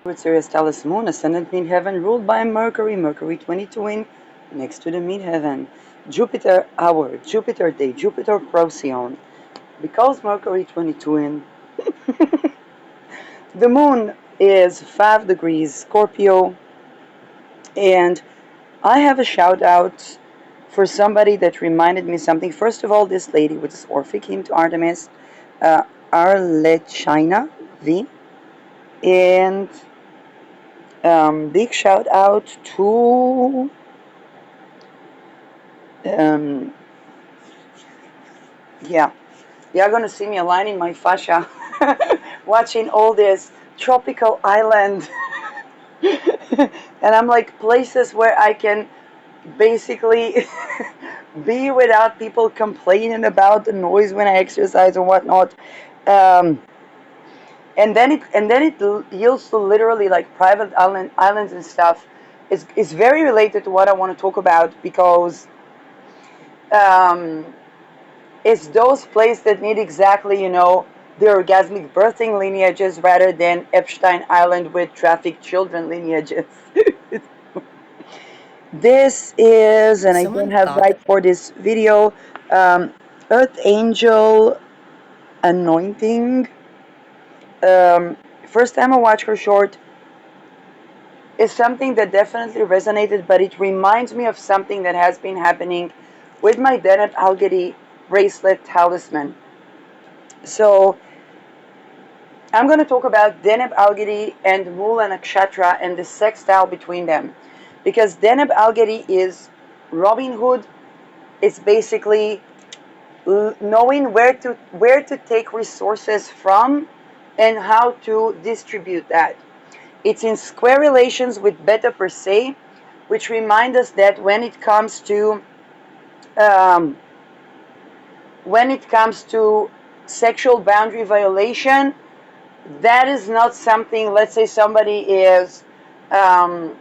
With Sirius Talis Moon, ascendant midheaven, ruled by Mercury, Mercury 22 in, next to the midheaven. Jupiter hour, Jupiter day, Jupiter Procyon. Because Mercury 22 in, the moon is 5 degrees Scorpio, and I have a shout out for somebody that reminded me something. First of all, this lady with this Orphic hymn to Artemis, uh, Arlechina V, and big shout out to um, yeah, you're gonna see me aligning my fascia, watching all this tropical island, and I'm like places where I can basically be without people complaining about the noise when I exercise and whatnot. Um, and then it yields to literally like private islands and stuff. It's very related to what I want to talk about because um, it's those places that need exactly, the orgasmic birthing lineages rather than Epstein Island with trafficked children lineages. This is, and I don't Someone have thought right for this video, um, Earth Angel Anointing. First time I watched her short is something that definitely resonated, but it reminds me of something that has been happening with my Deneb Algedy bracelet talisman. So I'm going to talk about Deneb Algedy and Mula Nakshatra and the sextile between them. Because Deneb Algedy is Robin Hood. It's basically knowing where to take resources from and how to distribute that. It's in square relations with Beta Persei, which remind us that um, when it comes to sexual boundary violation, that is not something. Let's say somebody is, um,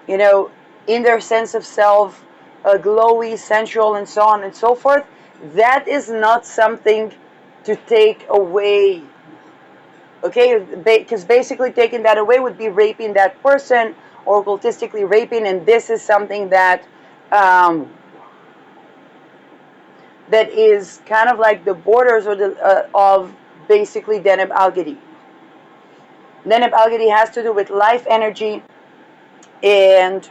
you know, in their sense of self, glowy, sensual, and so on and so forth. That is not something to take away. Okay, because basically taking that away would be raping that person or occultistically raping, and this is something um, that is kind of like the borders or of basically Deneb Algedy. Deneb Algedy has to do with life energy, and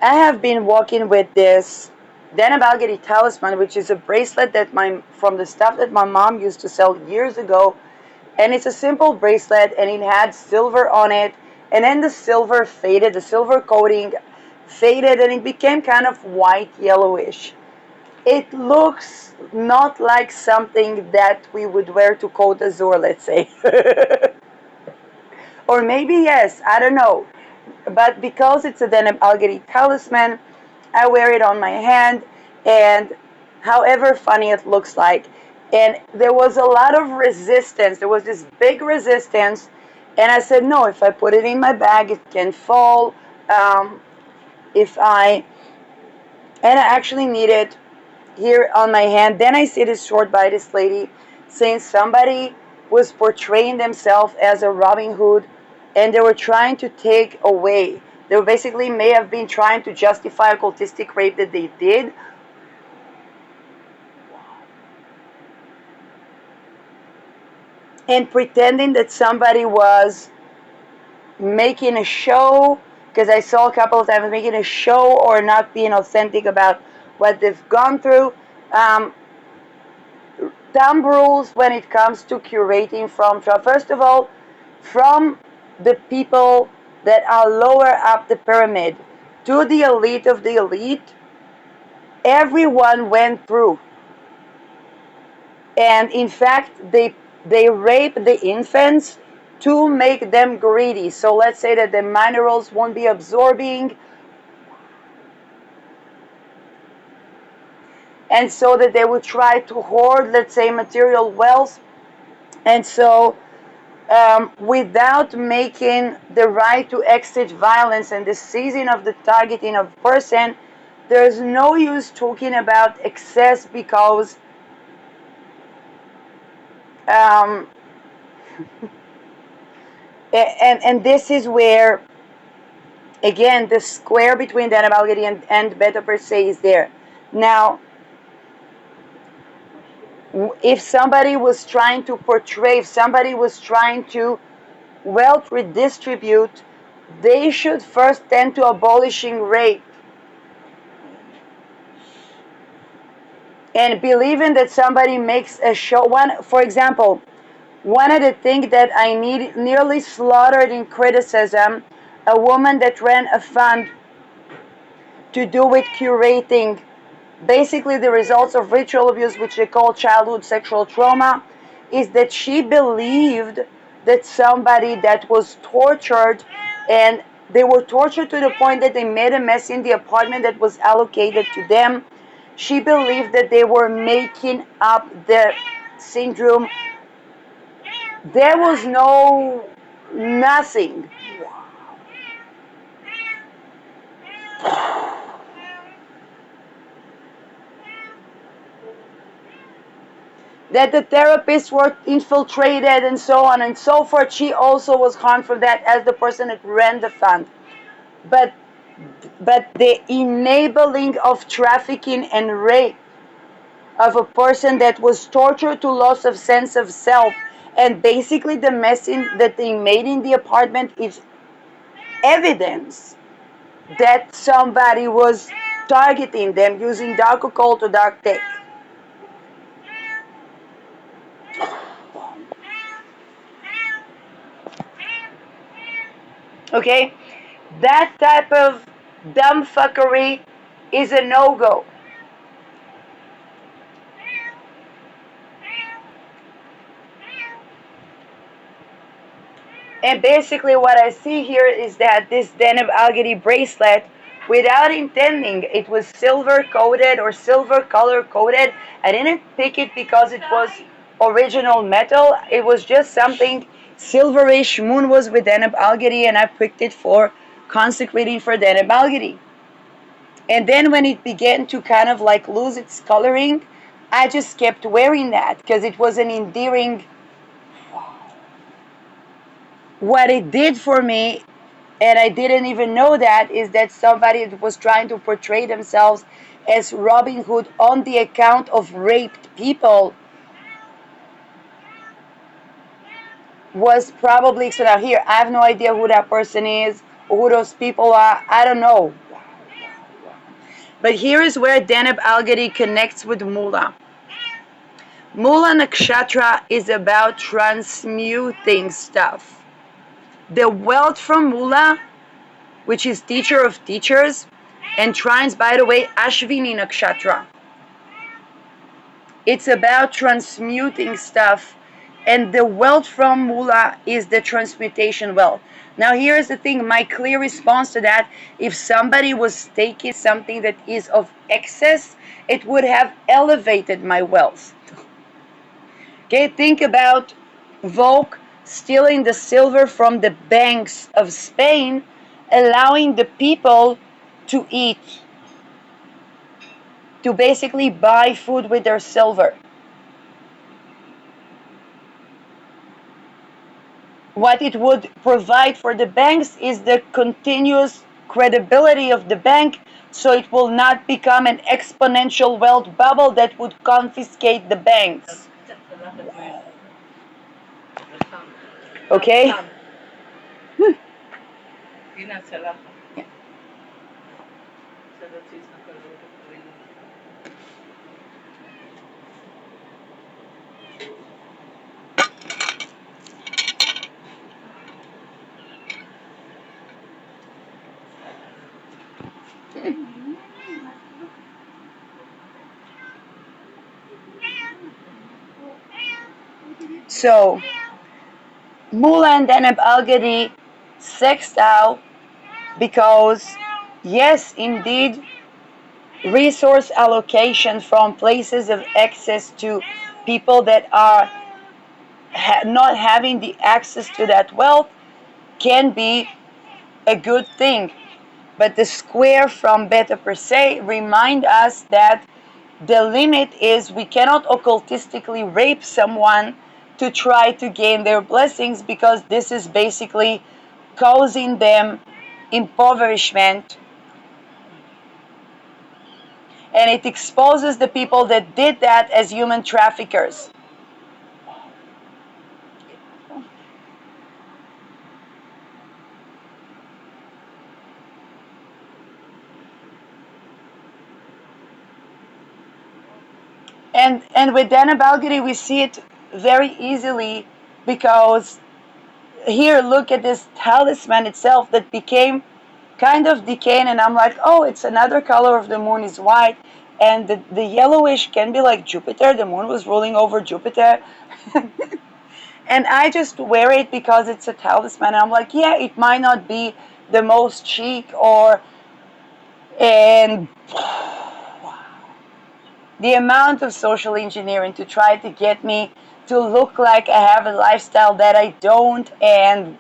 I have been walking with this Deneb Algedy talisman, which is a bracelet that from the stuff that my mom used to sell years ago. And it's a simple bracelet, and it had silver on it, and then the silver faded, the silver coating faded, and it became kind of white yellowish. It looks not like something that we would wear to Côte d'Azur, let's say. Or maybe yes, I don't know. But because it's a Deneb Algedy talisman, I wear it on my hand, and however funny it looks like. And there was a lot of resistance. There was this big resistance, and I said, no, if I put it in my bag, it can fall. Um, if I and I actually need it here on my hand. Then I see this short by this lady saying somebody was portraying themselves as a Robin Hood, and they were trying to take away. They were basically may have been trying to justify occultistic rape that they did. And pretending that somebody was making a show, because I saw a couple of times making a show or not being authentic about what they've gone through. Um, Thumb rules when it comes to curating from, first of all, from the people that are lower up the pyramid to the elite of the elite, everyone went through. And in fact, they rape the infants to make them greedy. So let's say that the minerals won't be absorbing, and so that they would try to hoard, let's say, material wealth. And so without making the right to exit violence and the seizing of the targeting of person, there's no use talking about excess because um, And this is where, again, the square between Deneb Al-Gaudi and Beta Persei is there. Now, if somebody was trying to portray, if somebody was trying to wealth redistribute, they should first tend to abolishing rape and believing that somebody makes a show. One, for example, one of the things that I nearly slaughtered in criticism, a woman that ran a fund to do with curating basically the results of ritual abuse, which they call childhood sexual trauma, is that she believed that somebody that was tortured, and they were tortured to the point that they made a mess in the apartment that was allocated to them. She believed that they were making up the syndrome. There was nothing. That the therapists were infiltrated and so on and so forth. She also was harmed from that as the person that ran the fund. But the enabling of trafficking and rape of a person that was tortured to loss of sense of self, and basically the mess that they made in the apartment is evidence that somebody was targeting them using dark occult or dark tech. Okay? That type of dumb fuckery is a no-go. And basically what I see here is that this Deneb Al-Gaudi bracelet, without intending, it was silver coated or silver color coated. I didn't pick it because it was original metal. It was just something silverish. Moon was with Deneb Al-Gaudi, and I picked it for consecrating for Deneb Al-Gaudi. And then when it began to kind of like lose its coloring, I just kept wearing that because it was an endearing. What it did for me, and I didn't even know that, is that somebody was trying to portray themselves as Robin Hood on the account of raped people was probably, so now here, I have no idea who that person is or who those people are. I don't know. But here is where Deneb Al-Gaudi connects with Mula. Mula Nakshatra is about transmuting stuff. The wealth from Mula, which is teacher of teachers, and trines, by the way, Ashvini Nakshatra. It's about transmuting stuff, and the wealth from Mula is the transmutation wealth. Now here's the thing, my clear response to that, if somebody was taking something that is of excess, it would have elevated my wealth. Okay, think about Volk stealing the silver from the banks of Spain, allowing the people to eat, to basically buy food with their silver. What it would provide for the banks is the continuous credibility of the bank, so it will not become an exponential wealth bubble that would confiscate the banks. Okay? So, Mula and Deneb Al-Gaudi sextile, because yes, indeed, resource allocation from places of access to people that are not having the access to that wealth can be a good thing. But the square from Beta Persei remind us that the limit is we cannot occultistically rape someone to try to gain their blessings, because this is basically causing them impoverishment, and it exposes the people that did that as human traffickers. And with Dana Balgary, we see it very easily, because here, look at this talisman itself that became kind of decaying, and I'm like, oh, it's another color of the moon is white, and the yellowish can be like Jupiter. The moon was ruling over Jupiter. And I just wear it because it's a talisman. And I'm like, yeah, it might not be the most chic, or and the amount of social engineering to try to get me to look like I have a lifestyle that I don't, and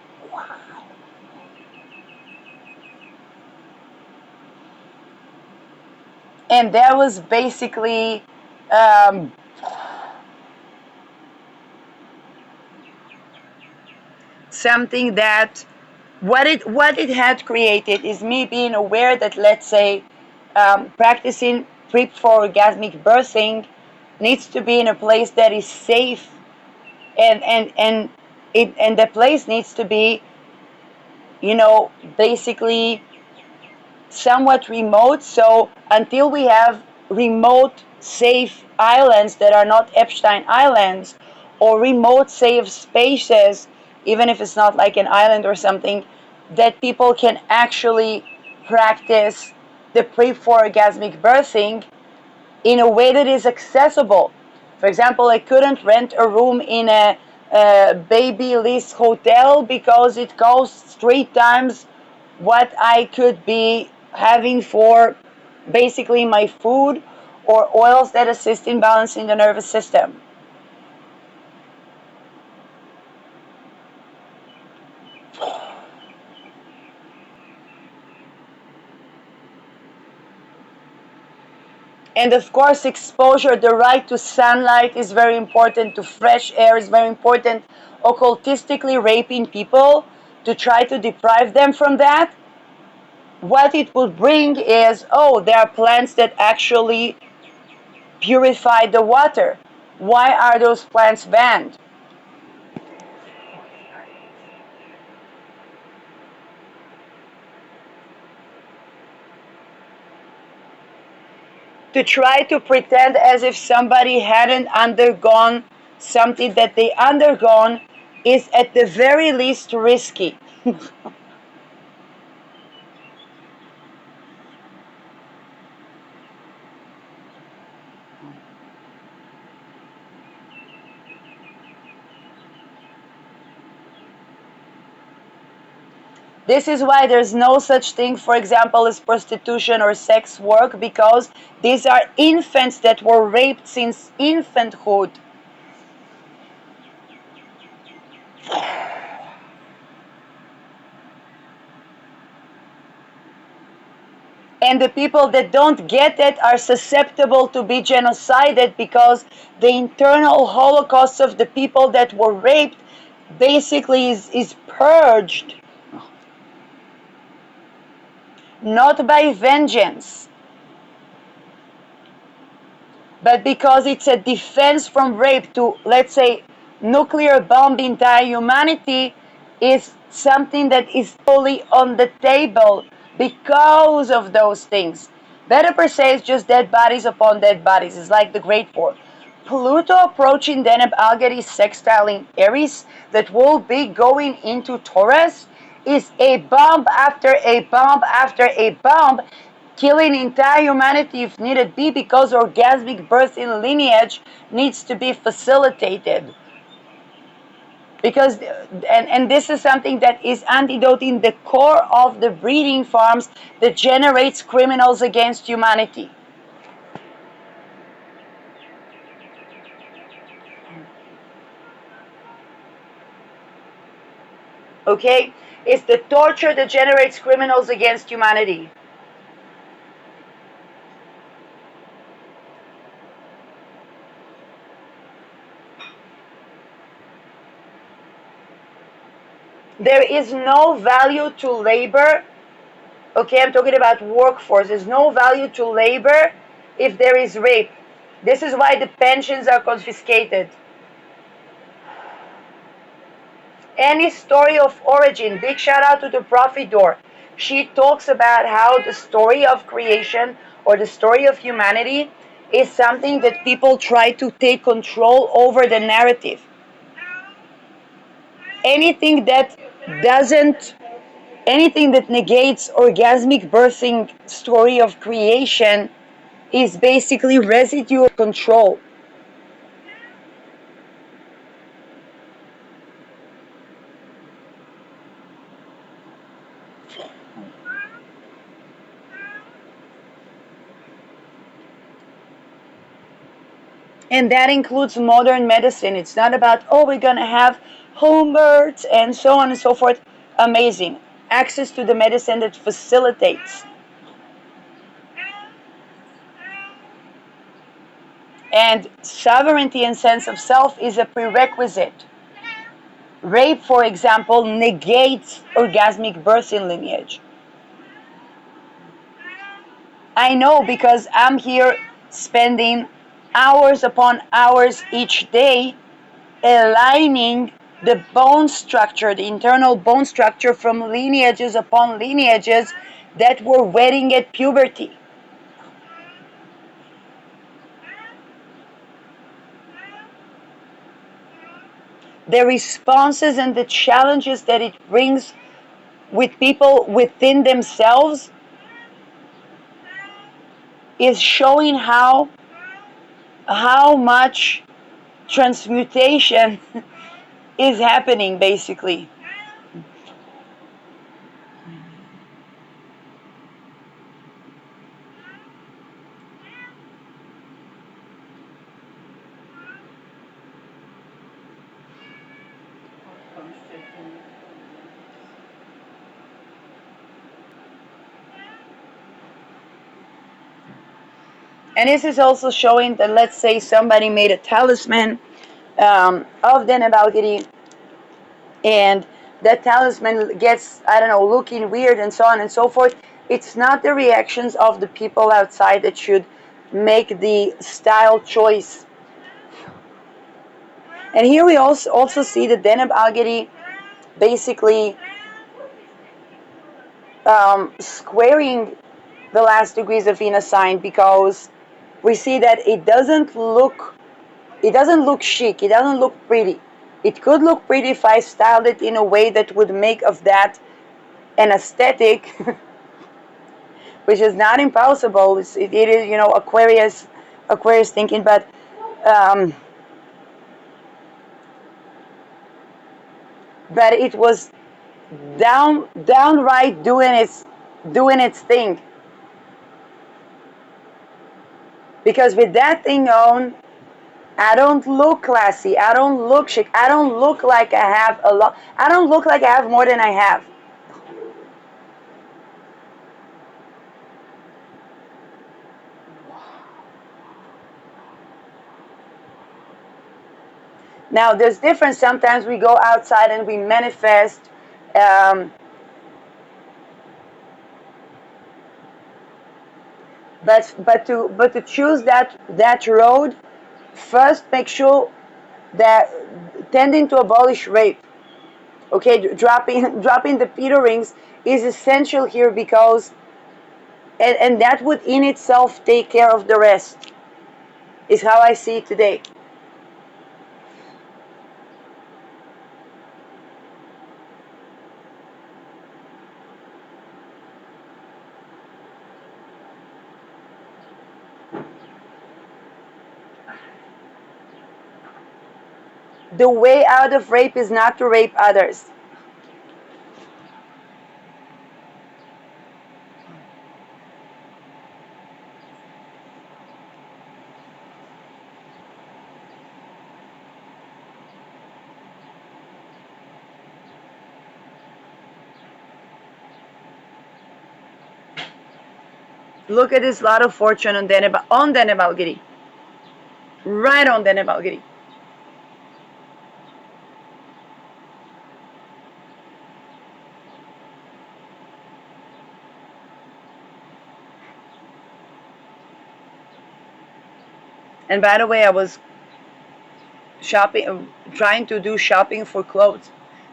that was basically um, something that what it had created is me being aware that, let's say, practicing prep for orgasmic birthing needs to be in a place that is safe, and the place needs to be, basically somewhat remote. So until we have remote safe islands that are not Epstein Islands, or remote safe spaces, even if it's not like an island or something, that people can actually practice the pre for orgasmic birthing in a way that is accessible. For example, I couldn't rent a room in a Babyliss hotel because it costs 3 times what I could be having for basically my food or oils that assist in balancing the nervous system. And of course, exposure, the right to sunlight is very important, to fresh air is very important. Occultistically raping people to try to deprive them from that, what it would bring is, oh, there are plants that actually purify the water. Why are those plants banned? To try to pretend as if somebody hadn't undergone something that they undergone is at the very least risky. This is why there's no such thing, for example, as prostitution or sex work, because these are infants that were raped since infanthood. And the people that don't get it are susceptible to be genocided, because the internal holocaust of the people that were raped basically is purged, not by vengeance, but because it's a defense from rape. To, let's say, nuclear bomb the entire humanity is something that is fully on the table because of those things. Beta per se is just dead bodies upon dead bodies. It's like the Great War. Pluto approaching Deneb Algary sextile in Aries that will be going into Taurus is a bomb after a bomb after a bomb, killing entire humanity if needed be, because orgasmic birth in lineage needs to be facilitated. Because and this is something that is antidote in the core of the breeding farms that generates criminals against humanity. Okay, it's the torture that generates criminals against humanity. There is no value to labor. Okay, I'm talking about workforce. There's no value to labor if there is rape. This is why the pensions are confiscated. Any story of origin, big shout out to the Prophet Door. She talks about how the story of creation or the story of humanity is something that people try to take control over the narrative. Anything that doesn't, anything that negates orgasmic birthing story of creation is basically residue of control. And that includes modern medicine. It's not about, oh, we're going to have home births and so on and so forth. Amazing. Access to the medicine that facilitates. And sovereignty and sense of self is a prerequisite. Rape, for example, negates orgasmic birthing lineage. I know because I'm here spending hours upon hours each day aligning the bone structure, the internal bone structure from lineages upon lineages that were waiting at puberty. The responses and the challenges that it brings with people within themselves is showing how much transmutation is happening basically. And this is also showing that, let's say somebody made a talisman of the Nebalgiri, and that talisman gets, I don't know, looking weird and so on and so forth. It's not the reactions of the people outside that should make the style choice. And here we also see the Deneb Algeri basically squaring the last degrees of Venus sign, because we see that it doesn't look chic, it doesn't look pretty. It could look pretty if I styled it in a way that would make of that an aesthetic, which is not impossible. It is, Aquarius thinking, um, but it was downright doing its thing. Because with that thing on, I don't look classy. I don't look chic. I don't look like I have a lot. I don't look like I have more than I have. Now, there's difference. Sometimes we go outside and we manifest. Um, but to choose that road, first make sure that tending to abolish rape. Okay, dropping the Peter rings is essential here, because and that would in itself take care of the rest. Is how I see it today. The way out of rape is not to rape others. Look at this lot of fortune on Denebalgiri. Right on Denebalgiri. And by the way, I was trying to do shopping for clothes.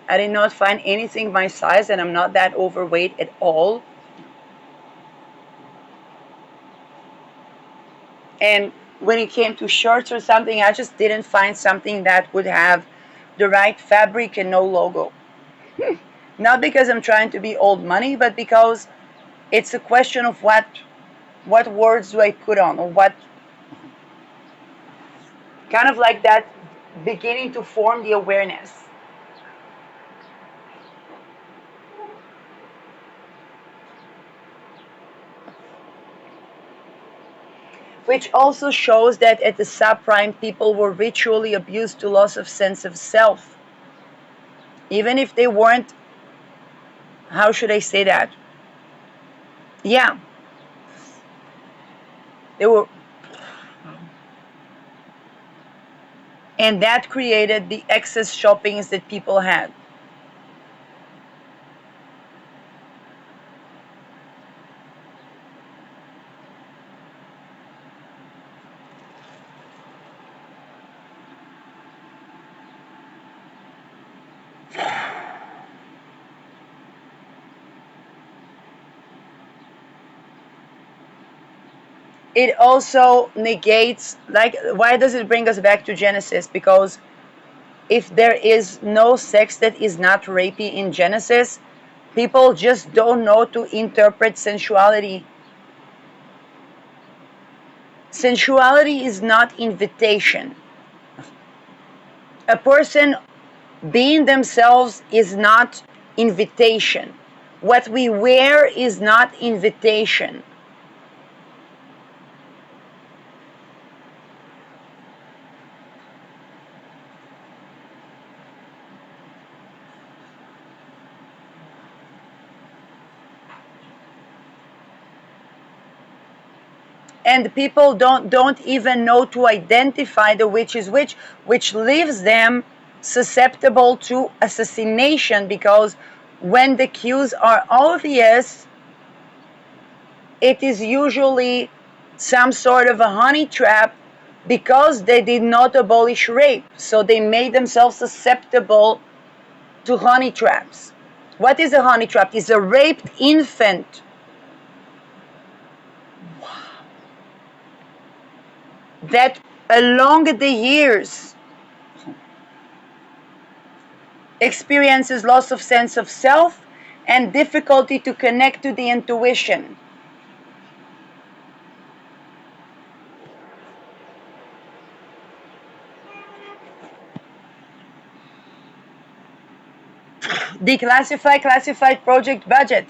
I did not find anything my size, and I'm not that overweight at all. And when it came to shirts or something, I just didn't find something that would have the right fabric and no logo. Not because I'm trying to be old money, but because it's a question of what words do I put on, or what kind of like that, beginning to form the awareness. Which also shows that at the subprime, people were ritually abused to loss of sense of self. Even if they weren't, how should I say that? Yeah, they were. And that created the excess shoppings that people had. It also negates, like, why does it bring us back to Genesis? Because if there is no sex that is not rapey in Genesis, people just don't know to interpret sensuality. Sensuality is not invitation. A person being themselves is not invitation. What we wear is not invitation. And people don't even know to identify the which is which leaves them susceptible to assassination, because when the cues are obvious, it is usually some sort of a honey trap, because they did not abolish rape, so they made themselves susceptible to honey traps. What is a honey trap? It's a raped infant that along the years experiences loss of sense of self and difficulty to connect to the intuition. Declassify, classified project budget.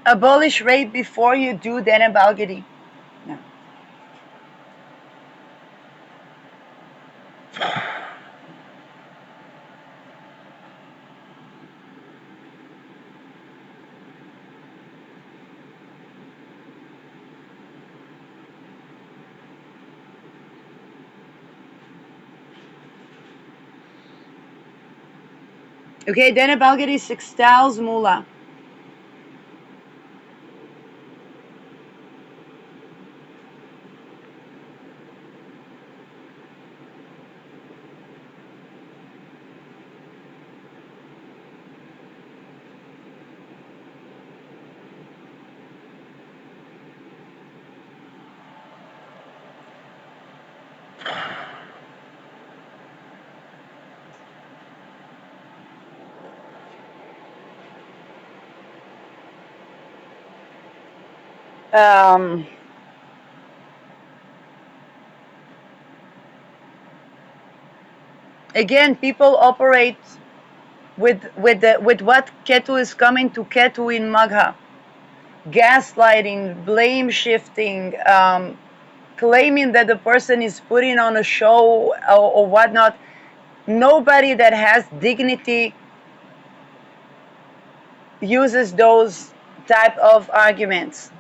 Abolish rape before you do Dana Balgadi. No. Okay, Dana Balgadi Sextiles Mula. Um, Again, people operate with what Ketu is coming to Ketu in Magha. gaslighting, blame shifting, claiming that the person is putting on a show or whatnot. Nobody that has dignity uses those type of arguments.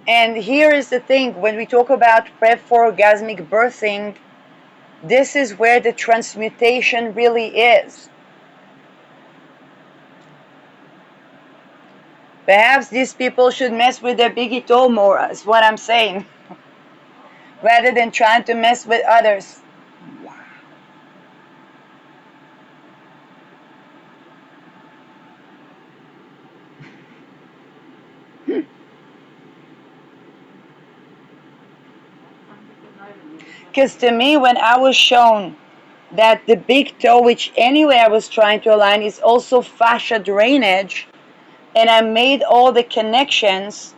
And here is the thing, when we talk about prep for orgasmic birthing, this is where the transmutation really is. Perhaps these people should mess with their biggie toe more, is what I'm saying, rather than trying to mess with others. Because to me, when I was shown that the big toe, which anyway I was trying to align, is also fascia drainage, and I made all the connections,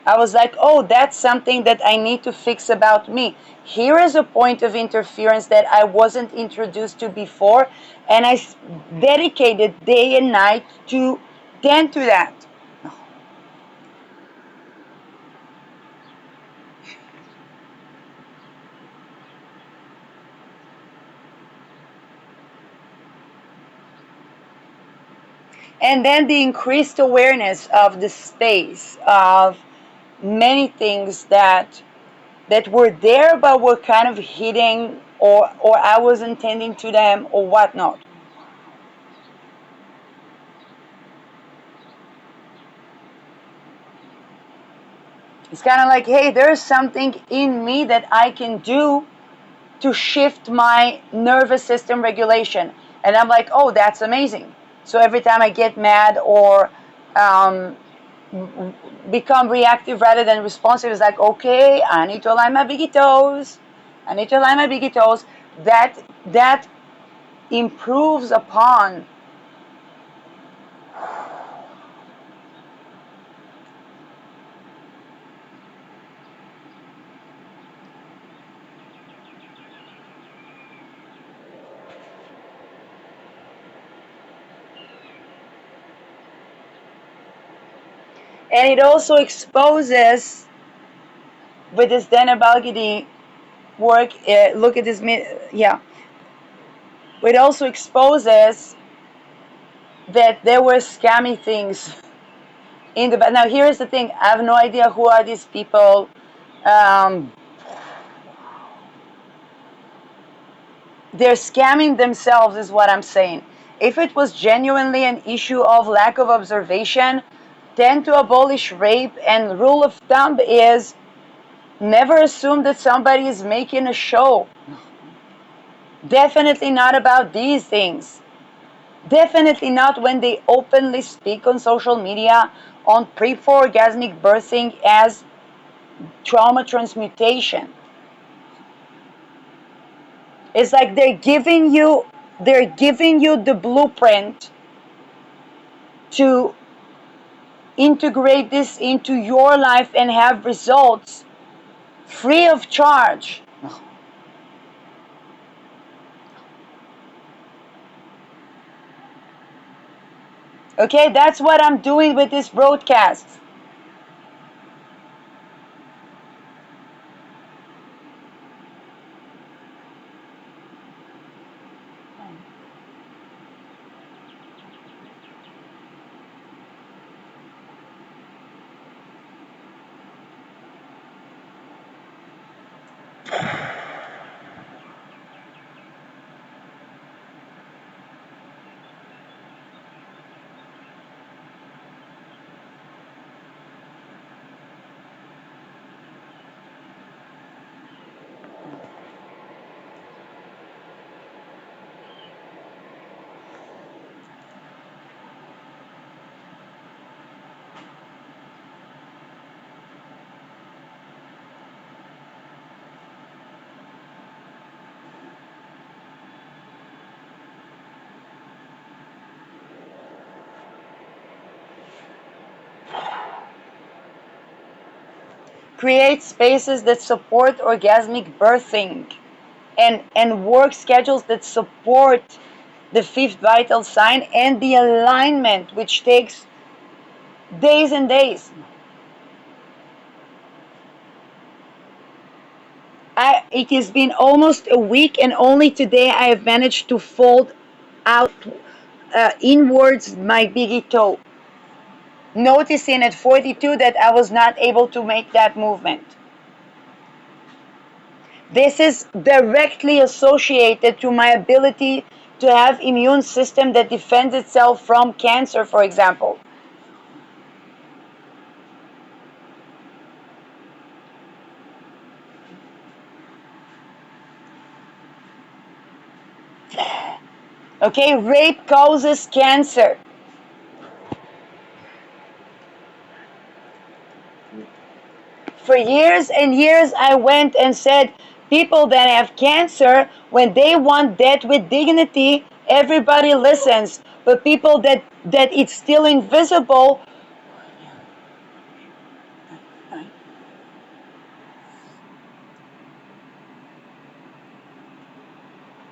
I was like, oh, that's something that I need to fix about me. Here is a point of interference that I wasn't introduced to before, and I dedicated day and night to tend to that. And then the increased awareness of the space, of many things that were there but were kind of hidden, or I wasn't tending to them or whatnot. It's kind of like, hey, there's something in me that I can do to shift my nervous system regulation. And I'm like, oh, that's amazing. So every time I get mad or um, become reactive rather than responsive, it's like, okay, I need to align my biggie toes. I need to align my biggie toes. That improves upon. And it also exposes, with this Dana Balgidi work, look at this, yeah, it also exposes that there were scammy things in the back. Now, here is the thing, I have no idea who are these people. Um, they're scamming themselves, is what I'm saying. If it was genuinely an issue of lack of observation, tend to abolish rape, and rule of thumb is never assume that somebody is making a show. Definitely not about these things. Definitely not when they openly speak on social media on pre-orgasmic birthing as trauma transmutation. It's like they're giving you the blueprint to integrate this into your life and have results free of charge. Okay, that's what I'm doing with this broadcast. create spaces that support orgasmic birthing, and work schedules that support the fifth vital sign and the alignment, which takes days and days. It has been almost a week, and only today I have managed to fold out inwards my biggie toe, noticing at 42 that I was not able to make that movement. This is directly associated to my ability to have immune system that defends itself from cancer, for example. Okay, rape causes cancer. For years and years, I went and said, people that have cancer, when they want death with dignity, everybody listens. But people that it's still invisible,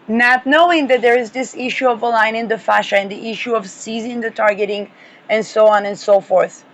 not knowing that there is this issue of aligning the fascia and the issue of seizing the targeting and so on and so forth.